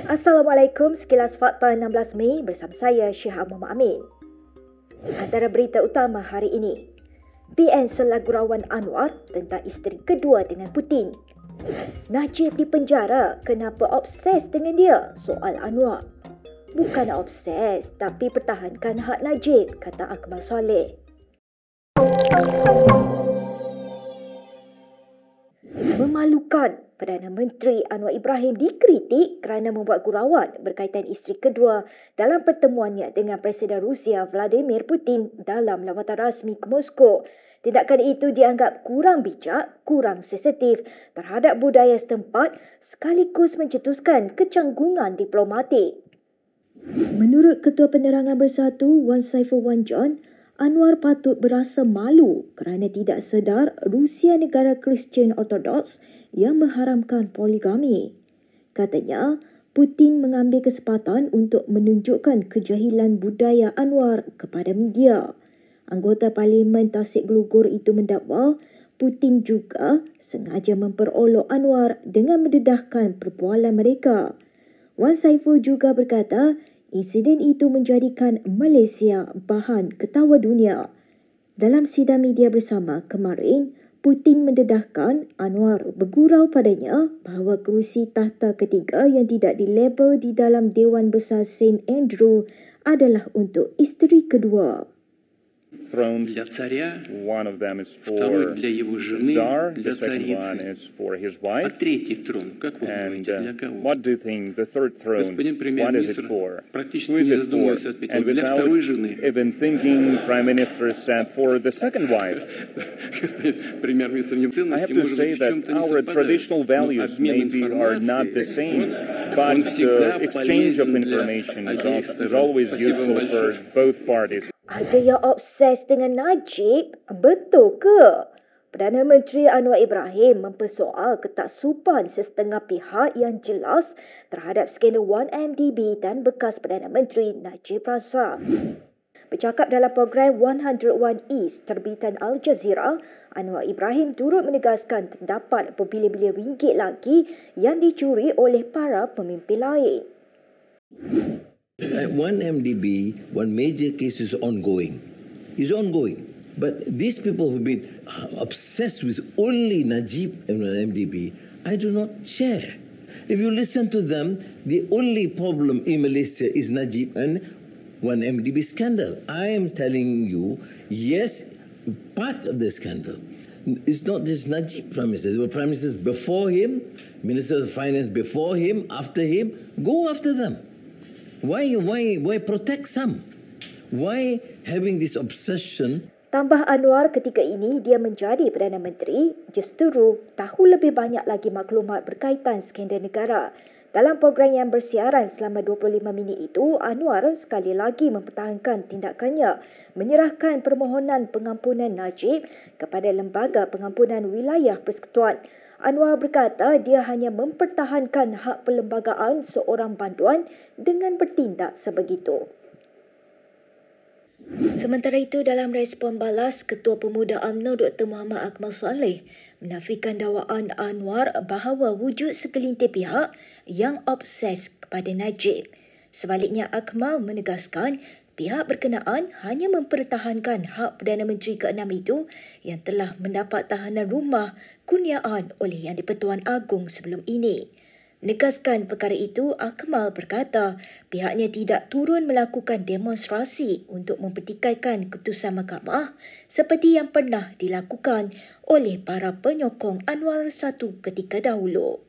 Assalamualaikum, sekilas fakta 16 Mei bersama saya Syihah Muhammad Amin. Antara berita utama hari ini, PN Solat Gurauan Anwar tentang isteri kedua dengan Putin. Najib dipenjara, kenapa obses dengan dia? Soal Anwar. Bukan obses, tapi pertahankan hak Najib, kata Akmal Soleh. Memalukan, Perdana Menteri Anwar Ibrahim dikritik kerana membuat gurauan berkaitan isteri kedua dalam pertemuannya dengan Presiden Rusia Vladimir Putin dalam lawatan rasmi ke Moskow. Tindakan itu dianggap kurang bijak, kurang sensitif terhadap budaya setempat sekaligus mencetuskan kecanggungan diplomatik. Menurut Ketua Penerangan Bersatu Wan Saiful Wan John, Anwar patut berasa malu kerana tidak sedar Rusia negara Kristian Ortodoks yang mengharamkan poligami. Katanya, Putin mengambil kesempatan untuk menunjukkan kejahilan budaya Anwar kepada media. Anggota Parlimen Tasik Gelugur itu mendakwa Putin juga sengaja memperolok Anwar dengan mendedahkan perbualan mereka. Wan Saiful juga berkata, insiden itu menjadikan Malaysia bahan ketawa dunia. Dalam sidang media bersama kemarin, Putin mendedahkan Anwar bergurau padanya bahawa kerusi tahta ketiga yang tidak dilabel di dalam Dewan Besar St. Andrew adalah untuk isteri kedua. Thrones. One of them is for Tsar, the second one is for his wife. And what do you think the third throne, what is it for? Who is it for? And without even thinking, Prime Minister said for the second wife. I have to say that our traditional values maybe are not the same, but the exchange of information is always useful for both parties. Ada yang obses dengan Najib? Betul ke? Perdana Menteri Anwar Ibrahim mempersoal ketaksupan sesetengah pihak yang jelas terhadap skandal 1MDB dan bekas Perdana Menteri Najib Razak. Bercakap dalam program 101 East terbitan Al Jazeera, Anwar Ibrahim turut menegaskan terdapat berbilion-bilion ringgit lagi yang dicuri oleh para pemimpin lain. 1MDB, one major case is ongoing. But these people who've been obsessed with only Najib and 1MDB, I do not share. If you listen to them, the only problem in Malaysia is Najib and 1MDB scandal. I am telling you, yes, part of the scandal. It's not just Najib Prime Minister. There were Prime Ministers before him, Ministers of Finance before him, after him. Go after them. Why protect some? Why having this obsession? Tambah Anwar, ketika ini dia menjadi Perdana Menteri, justru tahu lebih banyak lagi maklumat berkaitan skandal negara. Dalam program yang bersiaran selama 25 minit itu, Anwar sekali lagi mempertahankan tindakannya menyerahkan permohonan pengampunan Najib kepada Lembaga Pengampunan Wilayah Persekutuan. Anwar berkata dia hanya mempertahankan hak perlembagaan seorang banduan dengan bertindak sebegitu. Sementara itu, dalam respon balas, Ketua Pemuda UMNO Dr. Muhammad Akmal Soleh menafikan dakwaan Anwar bahawa wujud segelintir pihak yang obses kepada Najib. Sebaliknya, Akmal menegaskan pihak berkenaan hanya mempertahankan hak Perdana Menteri ke-6 itu yang telah mendapat tahanan rumah kurniaan oleh Yang di-Pertuan Agong sebelum ini. Menegaskan perkara itu, Akmal berkata pihaknya tidak turun melakukan demonstrasi untuk mempertikaikan keputusan mahkamah seperti yang pernah dilakukan oleh para penyokong Anwar satu ketika dahulu.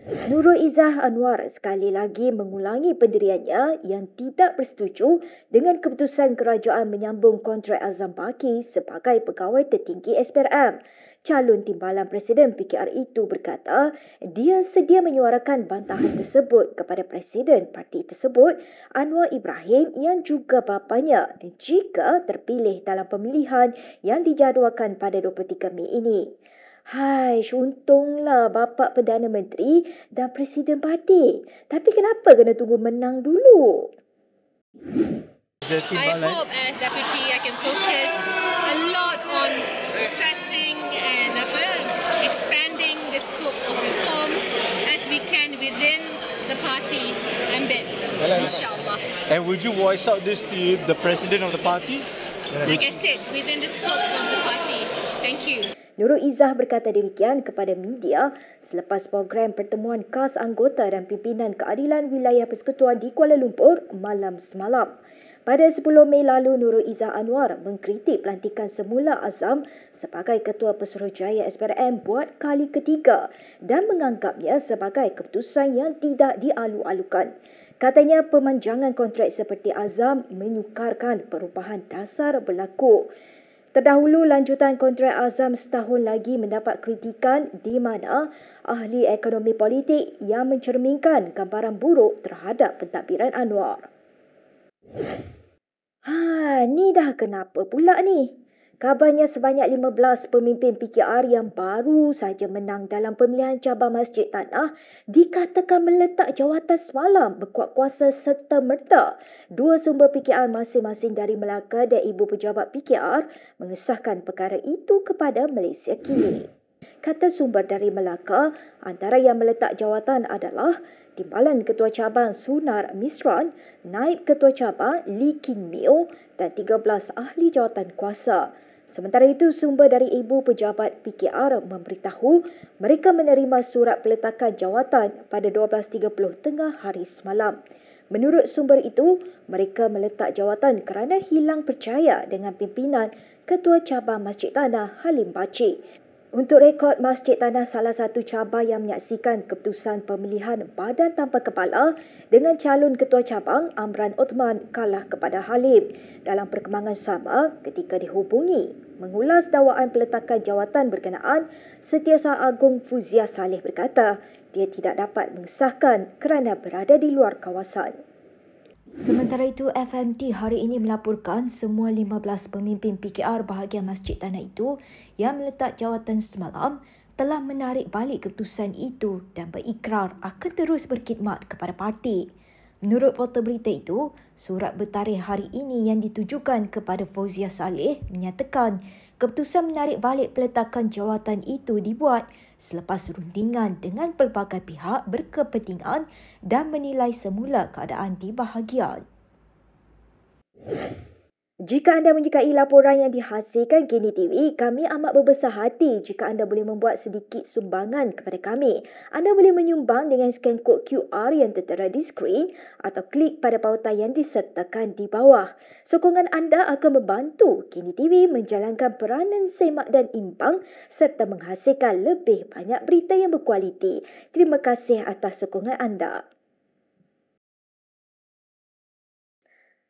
Nurul Izzah Anwar sekali lagi mengulangi pendiriannya yang tidak bersetuju dengan keputusan kerajaan menyambung kontrak Azam Baki sebagai pegawai tertinggi SPRM. Calon timbalan Presiden PKR itu berkata dia sedia menyuarakan bantahan tersebut kepada Presiden parti tersebut, Anwar Ibrahim yang juga bapanya jika terpilih dalam pemilihan yang dijadualkan pada 23 Mei ini. Hai, untunglah bapa Perdana Menteri dan Presiden parti. Tapi kenapa kena tunggu menang dulu? I hope as deputy I can focus a lot on stressing and expanding the scope of reforms as we can within the party's ambit, inshallah. And would you voice out this to the president of the party? Like I said, within the scope of the party. Thank you. Nurul Izzah berkata demikian kepada media selepas program pertemuan khas anggota dan pimpinan keadilan wilayah persekutuan di Kuala Lumpur malam semalam. Pada 10 Mei lalu, Nurul Izzah Anwar mengkritik pelantikan semula Azam sebagai Ketua Pesuruhjaya SPRM buat kali ketiga dan menganggapnya sebagai keputusan yang tidak dialu-alukan. Katanya pemanjangan kontrak seperti Azam menyukarkan perubahan dasar berlaku. Terdahulu, lanjutan kontrak Azam setahun lagi mendapat kritikan di mana ahli ekonomi politik yang mencerminkan gambaran buruk terhadap pentadbiran Anwar. Ni dah kenapa pula ni? Kabarnya sebanyak 15 pemimpin PKR yang baru saja menang dalam pemilihan cabang Masjid Tanah dikatakan meletak jawatan semalam berkuat kuasa serta-merta. Dua sumber PKR masing-masing dari Melaka dan ibu pejabat PKR mengesahkan perkara itu kepada Malaysia Kini. Kata sumber dari Melaka, antara yang meletak jawatan adalah Timbalan Ketua Cabang Sunar Misran, Naib Ketua Cabang Lee Kin Meo dan 13 ahli jawatan kuasa. Sementara itu, sumber dari ibu pejabat PKR memberitahu mereka menerima surat peletakan jawatan pada 12.30 tengah hari semalam. Menurut sumber itu, mereka meletak jawatan kerana hilang percaya dengan pimpinan Ketua Cabang Masjid Tanah Halim Bacik. Untuk rekod, Masjid Tanah salah satu cabang yang menyaksikan keputusan pemilihan badan tanpa kepala dengan calon Ketua Cabang Amran Othman kalah kepada Halim. Dalam perkembangan sama, ketika dihubungi mengulas dakwaan peletakan jawatan berkenaan, Setiausaha Agung Fuzia Saleh berkata dia tidak dapat mengesahkan kerana berada di luar kawasan. Sementara itu, FMT hari ini melaporkan semua 15 pemimpin PKR bahagian Masjid Tanah itu yang meletak jawatan semalam telah menarik balik keputusan itu dan berikrar akan terus berkhidmat kepada parti. Menurut portal berita itu, surat bertarikh hari ini yang ditujukan kepada Fauzia Saleh menyatakan keputusan menarik balik peletakan jawatan itu dibuat selepas rundingan dengan pelbagai pihak berkepentingan dan menilai semula keadaan di bahagian. Jika anda menyukai laporan yang dihasilkan Kini TV, kami amat berbesar hati jika anda boleh membuat sedikit sumbangan kepada kami. Anda boleh menyumbang dengan scan kod QR yang tertera di skrin atau klik pada pautan yang disertakan di bawah. Sokongan anda akan membantu Kini TV menjalankan peranan semak dan imbang serta menghasilkan lebih banyak berita yang berkualiti. Terima kasih atas sokongan anda.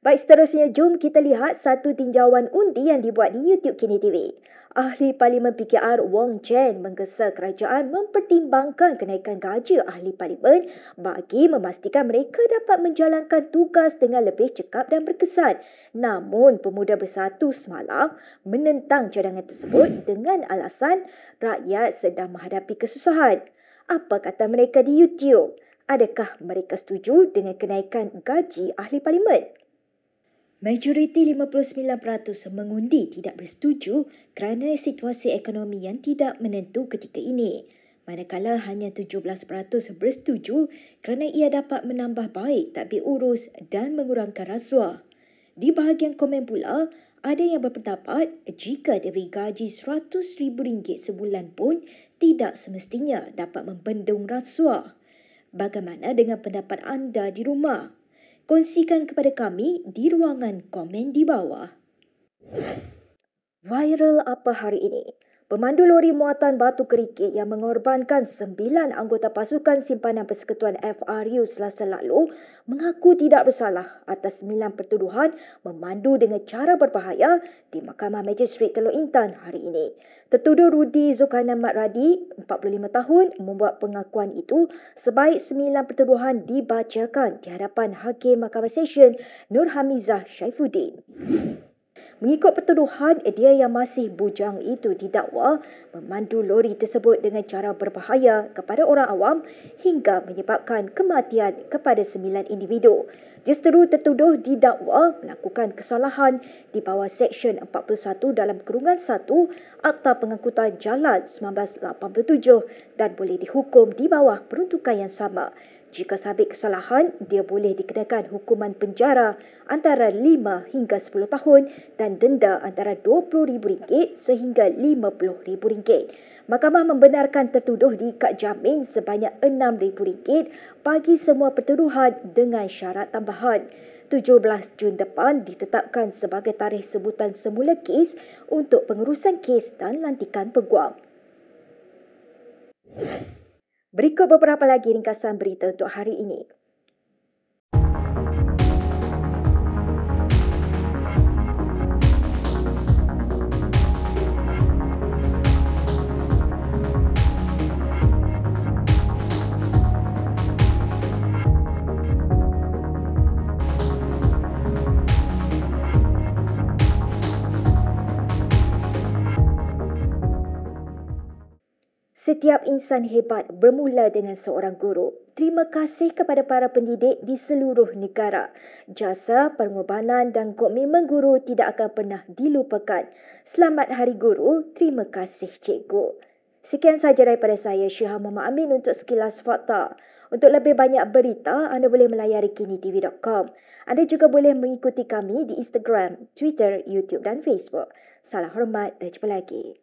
Baik, seterusnya jom kita lihat satu tinjauan undi yang dibuat di YouTube Kini TV. Ahli Parlimen PKR Wong Chen menggesa kerajaan mempertimbangkan kenaikan gaji ahli parlimen bagi memastikan mereka dapat menjalankan tugas dengan lebih cekap dan berkesan. Namun, Pemuda Bersatu semalam menentang cadangan tersebut dengan alasan rakyat sedang menghadapi kesusahan. Apa kata mereka di YouTube? Adakah mereka setuju dengan kenaikan gaji ahli parlimen? Majoriti 59% mengundi tidak bersetuju kerana situasi ekonomi yang tidak menentu ketika ini. Manakala hanya 17% bersetuju kerana ia dapat menambah baik tadbir urus dan mengurangkan rasuah. Di bahagian komen pula, ada yang berpendapat jika diberi gaji RM100,000 sebulan pun tidak semestinya dapat membendung rasuah. Bagaimana dengan pendapat anda di rumah? Kongsikan kepada kami di ruangan komen di bawah. Viral apa hari ini? Pemandu lori muatan batu kerikil yang mengorbankan 9 anggota pasukan simpanan persekutuan FRU Selasa lalu mengaku tidak bersalah atas 9 pertuduhan memandu dengan cara berbahaya di Mahkamah Magistrate Teluk Intan hari ini. Tertuduh Rudi Zulkarnain Mat Radi, 45 tahun, membuat pengakuan itu sebaik 9 pertuduhan dibacakan di hadapan Hakim Mahkamah Session Nur Hamizah Syaifuddin. Mengikut pertuduhan, dia yang masih bujang itu didakwa memandu lori tersebut dengan cara berbahaya kepada orang awam hingga menyebabkan kematian kepada 9 individu. Justeru tertuduh didakwa melakukan kesalahan di bawah Seksyen 41 dalam Kurungan 1 Akta Pengangkutan Jalan 1987 dan boleh dihukum di bawah peruntukan yang sama. Jika sabit kesalahan, dia boleh dikenakan hukuman penjara antara 5 hingga 10 tahun dan denda antara RM20,000 sehingga RM50,000. Mahkamah membenarkan tertuduh diikat jamin sebanyak RM6,000 bagi semua pertuduhan dengan syarat tambahan. 17 Jun depan ditetapkan sebagai tarikh sebutan semula kes untuk pengurusan kes dan lantikan peguam. Berikut beberapa lagi ringkasan berita untuk hari ini. Setiap insan hebat bermula dengan seorang guru. Terima kasih kepada para pendidik di seluruh negara. Jasa, pengorbanan dan komitmen guru tidak akan pernah dilupakan. Selamat Hari Guru. Terima kasih cikgu. Sekian sahaja daripada saya, Syiha Muhammad Amin untuk Sekilas Fakta. Untuk lebih banyak berita, anda boleh melayari kinitv.com. Anda juga boleh mengikuti kami di Instagram, Twitter, YouTube dan Facebook. Salam hormat dan jumpa lagi.